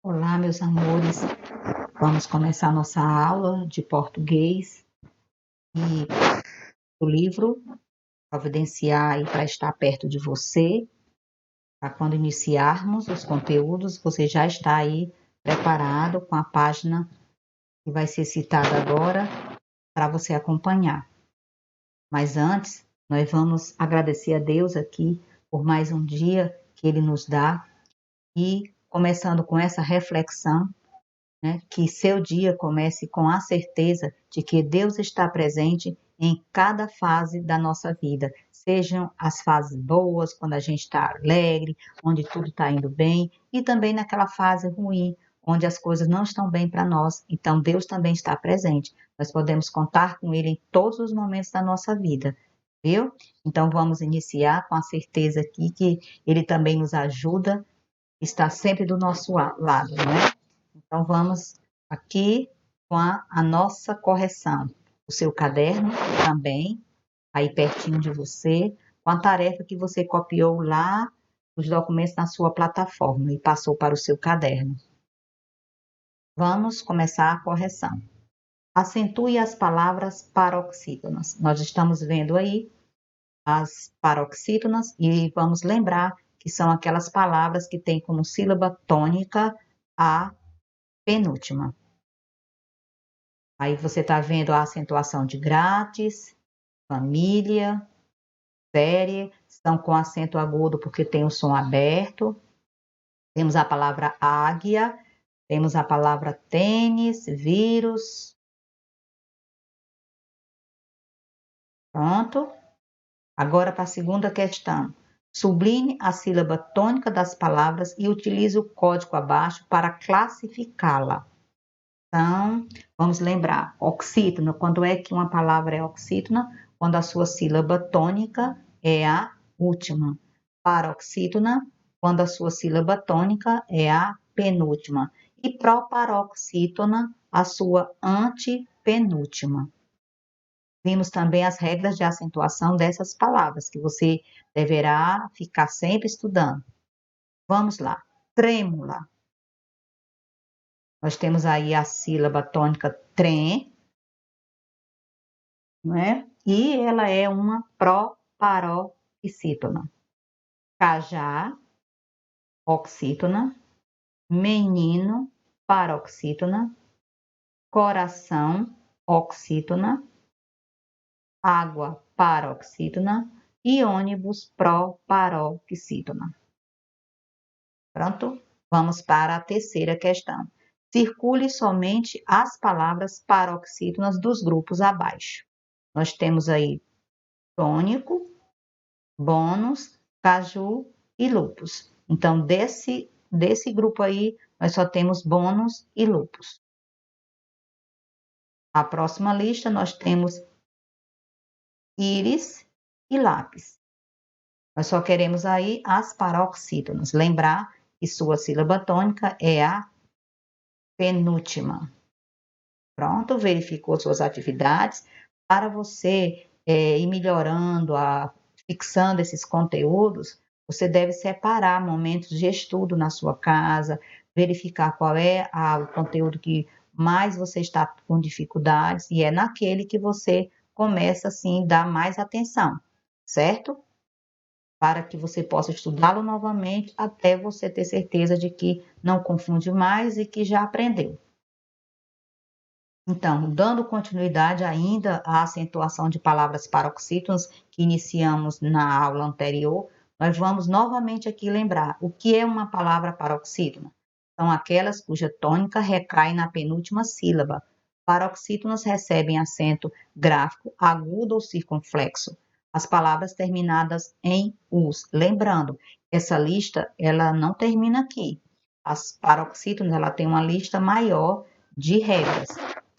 Olá, meus amores. Vamos começar nossa aula de português e o livro Providenciar aí para estar perto de você, para quando iniciarmos os conteúdos, você já está aí preparado com a página que vai ser citada agora para você acompanhar. Mas antes, nós vamos agradecer a Deus aqui por mais um dia que Ele nos dá e começando com essa reflexão, né, que seu dia comece com a certeza de que Deus está presente em cada fase da nossa vida, sejam as fases boas, quando a gente está alegre, onde tudo está indo bem, e também naquela fase ruim, onde as coisas não estão bem para nós. Então, Deus também está presente. Nós podemos contar com Ele em todos os momentos da nossa vida, viu? Então, vamos iniciar com a certeza aqui que Ele também nos ajuda, está sempre do nosso lado, não é? Então, vamos aqui com a nossa correção. O seu caderno também, aí pertinho de você, com a tarefa que você copiou lá, os documentos na sua plataforma e passou para o seu caderno. Vamos começar a correção. Acentue as palavras paroxítonas. Nós estamos vendo aí as paroxítonas e vamos lembrar que são aquelas palavras que têm como sílaba tônica a penúltima. Aí você está vendo a acentuação de grátis, família, série, estão com acento agudo porque tem o som aberto. Temos a palavra águia, temos a palavra tênis, vírus. Pronto. Agora para a segunda questão. Sublinhe a sílaba tônica das palavras e utilize o código abaixo para classificá-la. Então, vamos lembrar, oxítona, quando é que uma palavra é oxítona? Quando a sua sílaba tônica é a última. Paroxítona, quando a sua sílaba tônica é a penúltima. E proparoxítona, a sua antepenúltima. Vimos também as regras de acentuação dessas palavras, que você deverá ficar sempre estudando. Vamos lá. Trêmula. Nós temos aí a sílaba tônica trem, né? E ela é uma proparoxítona. Cajá, oxítona. Menino, paroxítona. Coração, oxítona. Água, paroxítona. E ônibus, proparoxítona. Pronto? Vamos para a terceira questão. Circule somente as palavras paroxítonas dos grupos abaixo. Nós temos aí tônico, bônus, caju e lúpus. Então, desse grupo aí, nós só temos bônus e lúpus. A próxima lista, nós temos íris e lápis. Nós só queremos aí as paroxítonas. Lembrar que sua sílaba tônica é a penúltima. Pronto, verificou suas atividades. Para você ir melhorando, fixando esses conteúdos, você deve separar momentos de estudo na sua casa, verificar qual é o conteúdo que mais você está com dificuldades, e é naquele que você começa, assim, dar mais atenção, certo? Para que você possa estudá-lo novamente, até você ter certeza de que não confunde mais e que já aprendeu. Então, dando continuidade ainda à acentuação de palavras paroxítonas que iniciamos na aula anterior, nós vamos novamente aqui lembrar o que é uma palavra paroxítona. São aquelas cuja tônica recai na penúltima sílaba. Paroxítonas recebem acento gráfico, agudo ou circunflexo. As palavras terminadas em us. Lembrando, essa lista ela não termina aqui. As paroxítonas ela tem uma lista maior de regras.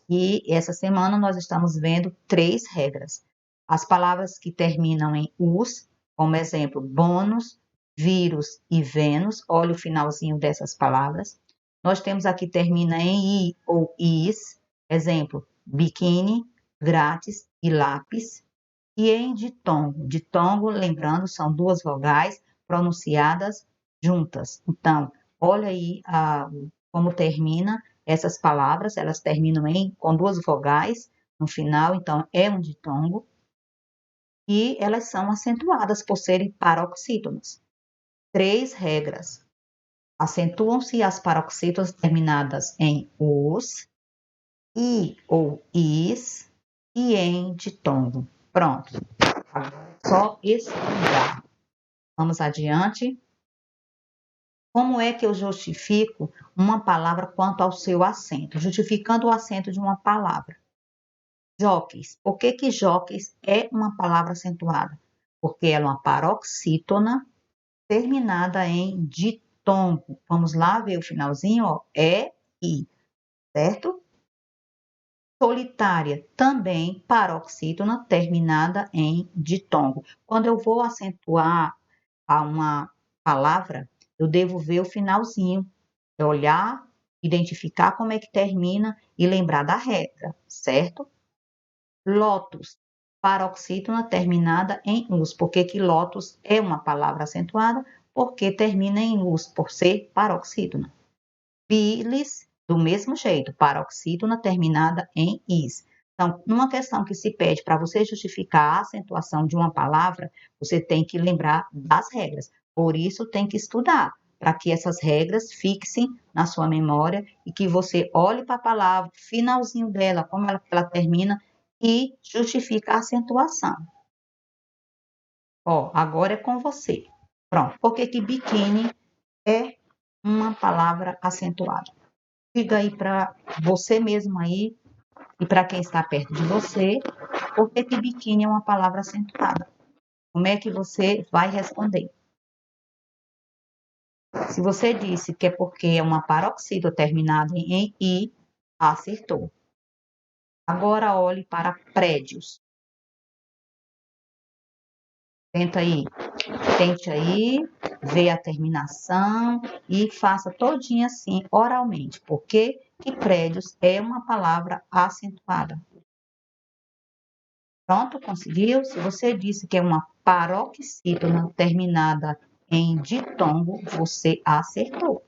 E essa semana nós estamos vendo 3 regras. As palavras que terminam em us, como exemplo, bônus, vírus e Vênus, olha o finalzinho dessas palavras. Nós temos aqui termina em i ou is, exemplo, biquíni, grátis e lápis. E em ditongo, lembrando, são 2 vogais pronunciadas juntas. Então, olha aí o como termina essas palavras, elas terminam com duas vogais no final, então é um ditongo, e elas são acentuadas por serem paroxítonos. 3 regras. Acentuam-se as paroxítonas terminadas em os, i ou is e em ditongo. Pronto. Agora é só estudar. Vamos adiante. Como é que eu justifico uma palavra quanto ao seu acento? Justificando o acento de uma palavra. Jóqueis. Por que jóqueis é uma palavra acentuada? Porque ela é uma paroxítona terminada em ditongo. Vamos lá ver o finalzinho, ó. É, i, certo? Solitária, também paroxítona terminada em ditongo. Quando eu vou acentuar a uma palavra, eu devo ver o finalzinho, olhar, identificar como é que termina e lembrar da regra, certo? Lótus, paroxítona terminada em us. Por que lótus é uma palavra acentuada? Porque termina em us, por ser paroxítona. Bilis, do mesmo jeito, paroxítona terminada em is. Então, numa questão que se pede para você justificar a acentuação de uma palavra, você tem que lembrar das regras. Por isso, tem que estudar, para que essas regras fixem na sua memória e que você olhe para a palavra, finalzinho dela, como ela termina, e justifica a acentuação. Ó, agora é com você. Pronto. Por que biquíni é uma palavra acentuada? Diga aí para você mesmo aí e para quem está perto de você, por que biquíni é uma palavra acentuada? Como é que você vai responder? Se você disse que é porque é uma paroxítona terminada em i, acertou. Agora olhe para prédios. Tente aí, ver a terminação e faça todinha assim, oralmente, porque prédios é uma palavra acentuada. Pronto, conseguiu? Se você disse que é uma paroxítona terminada em ditongo, você acertou.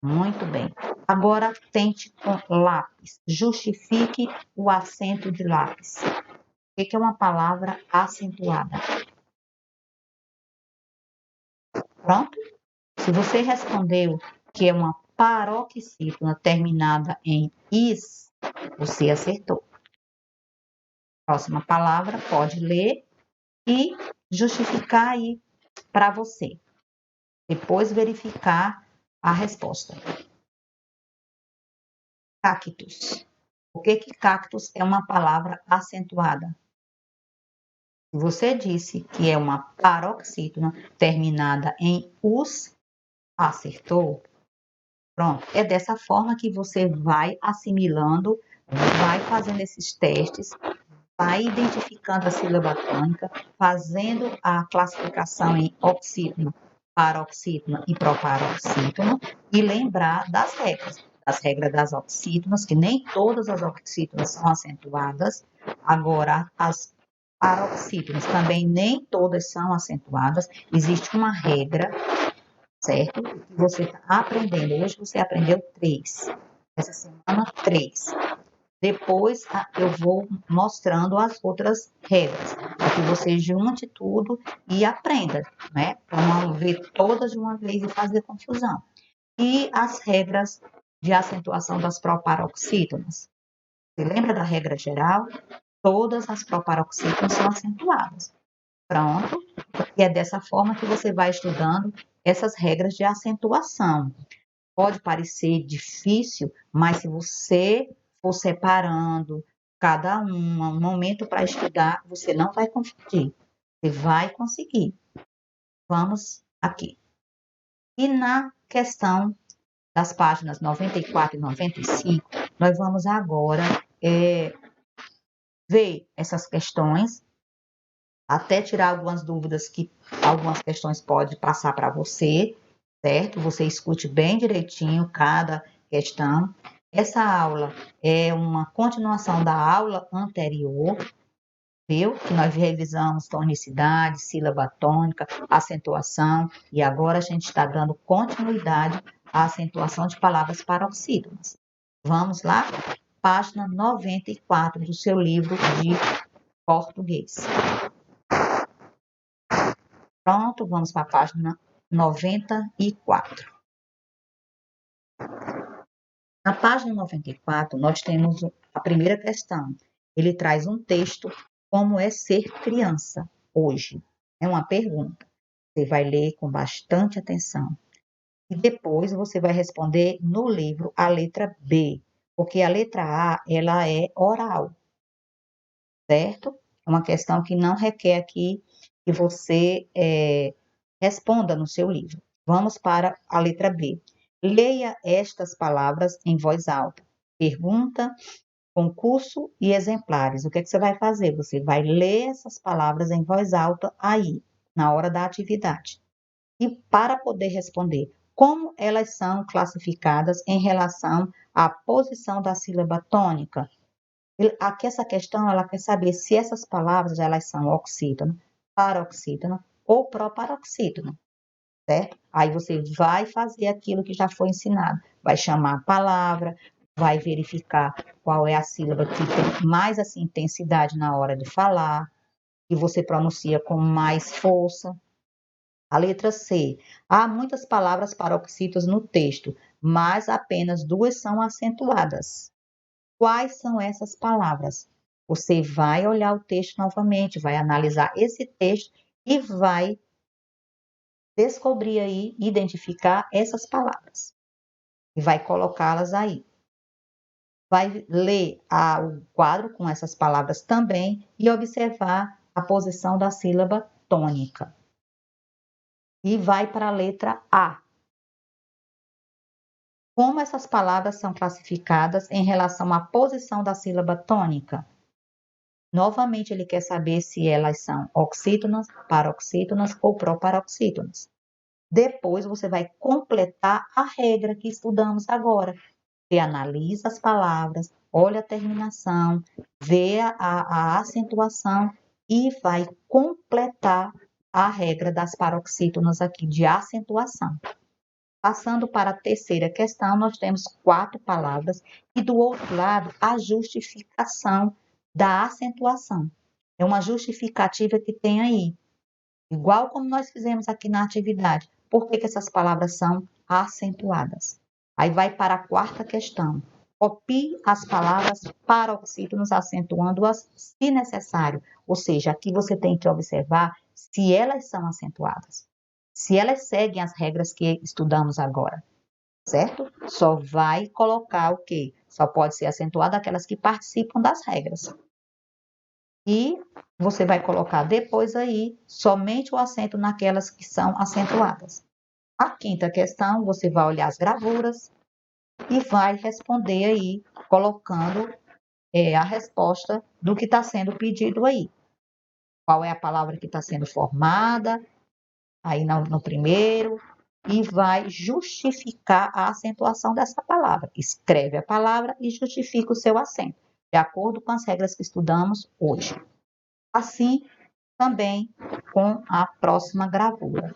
Muito bem. Agora tente com lápis. Justifique o acento de lápis. O que é uma palavra acentuada? Pronto? Se você respondeu que é uma paroxítona terminada em is, você acertou. Próxima palavra, pode ler e justificar aí para você. Depois verificar a resposta. Cactus. Por que cactus é uma palavra acentuada? Se você disse que é uma paroxítona terminada em us, acertou. Pronto, é dessa forma que você vai assimilando, vai fazendo esses testes, vai identificando a sílaba tônica, fazendo a classificação em oxítona, paroxítona e proparoxítona e lembrar das regras das oxítonas, que nem todas as oxítonas são acentuadas, agora as paroxítonas também nem todas são acentuadas, existe uma regra, certo? Que você está aprendendo. Hoje você aprendeu 3. Essa semana, 3. Depois eu vou mostrando as outras regras, para que você junte tudo e aprenda, né? Para não ver todas de uma vez e fazer confusão. E as regras de acentuação das proparoxítonas. Você lembra da regra geral? Todas as proparoxítonas são acentuadas. Pronto. E é dessa forma que você vai estudando essas regras de acentuação. Pode parecer difícil, mas se você for separando cada um momento para estudar, você não vai confundir. Você vai conseguir. Vamos aqui. E na questão das páginas 94 e 95, nós vamos agora ver essas questões, até tirar algumas dúvidas que algumas questões podem passar para você, certo? Você escute bem direitinho cada questão. Essa aula é uma continuação da aula anterior, viu? Que nós revisamos tonicidade, sílaba tônica, acentuação, e agora a gente está dando continuidade a acentuação de palavras paroxítonas. Vamos lá? Página 94 do seu livro de português. Pronto, vamos para a página 94. Na página 94, nós temos a primeira questão. Ele traz um texto, como é ser criança hoje? É uma pergunta. Você vai ler com bastante atenção. E depois você vai responder no livro a letra B, porque a letra A, ela é oral, certo? É uma questão que não requer aqui que você responda no seu livro. Vamos para a letra B. Leia estas palavras em voz alta. Pergunta, concurso e exemplares. O que é que você vai fazer? Você vai ler essas palavras em voz alta aí, na hora da atividade. E para poder responder, como elas são classificadas em relação à posição da sílaba tônica? Aqui essa questão, ela quer saber se essas palavras elas são oxítona, paroxítona ou proparoxítona, certo? Aí você vai fazer aquilo que já foi ensinado, vai chamar a palavra, vai verificar qual é a sílaba que tem mais assim, intensidade na hora de falar, que você pronuncia com mais força. A letra C. Há muitas palavras paroxítonas no texto, mas apenas 2 são acentuadas. Quais são essas palavras? Você vai olhar o texto novamente, vai analisar esse texto e vai descobrir aí, identificar essas palavras. E vai colocá-las aí. Vai ler o quadro com essas palavras também e observar a posição da sílaba tônica. E vai para a letra A. Como essas palavras são classificadas em relação à posição da sílaba tônica? Novamente, ele quer saber se elas são oxítonas, paroxítonas ou proparoxítonas. Depois, você vai completar a regra que estudamos agora. Você analisa as palavras, olha a terminação, vê a acentuação e vai completar a regra das paroxítonas aqui de acentuação. Passando para a terceira questão, nós temos 4 palavras e do outro lado a justificação da acentuação. É uma justificativa que tem aí, igual como nós fizemos aqui na atividade. Por que essas palavras são acentuadas? Aí vai para a 4ª questão. Copie as palavras paroxítonas acentuando-as se necessário. Ou seja, aqui você tem que observar se elas são acentuadas. Se elas seguem as regras que estudamos agora, certo? Só vai colocar o quê? Só pode ser acentuada aquelas que participam das regras. E você vai colocar depois aí somente o acento naquelas que são acentuadas. A 5ª questão, você vai olhar as gravuras e vai responder aí, colocando a resposta do que está sendo pedido aí. Qual é a palavra que está sendo formada? Aí no primeiro, e vai justificar a acentuação dessa palavra. Escreve a palavra e justifica o seu acento, de acordo com as regras que estudamos hoje. Assim, também com a próxima gravura.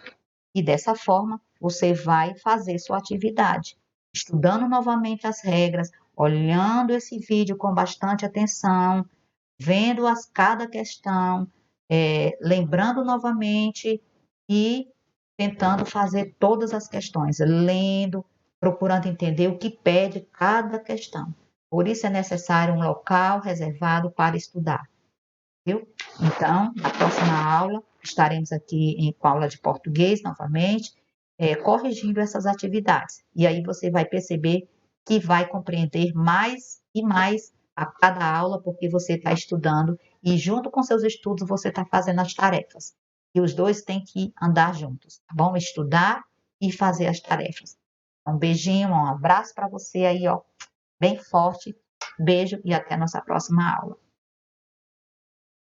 E dessa forma, você vai fazer sua atividade, estudando novamente as regras, olhando esse vídeo com bastante atenção, vendo cada questão, lembrando novamente e tentando fazer todas as questões, lendo, procurando entender o que pede cada questão. Por isso é necessário um local reservado para estudar, viu? Então, na próxima aula, estaremos aqui com a aula de português novamente, corrigindo essas atividades. E aí você vai perceber que vai compreender mais e mais a cada aula, porque você está estudando e junto com seus estudos você está fazendo as tarefas. E os dois têm que andar juntos, tá bom? Estudar e fazer as tarefas. Um beijinho, um abraço para você aí, ó, bem forte. Beijo e até a nossa próxima aula.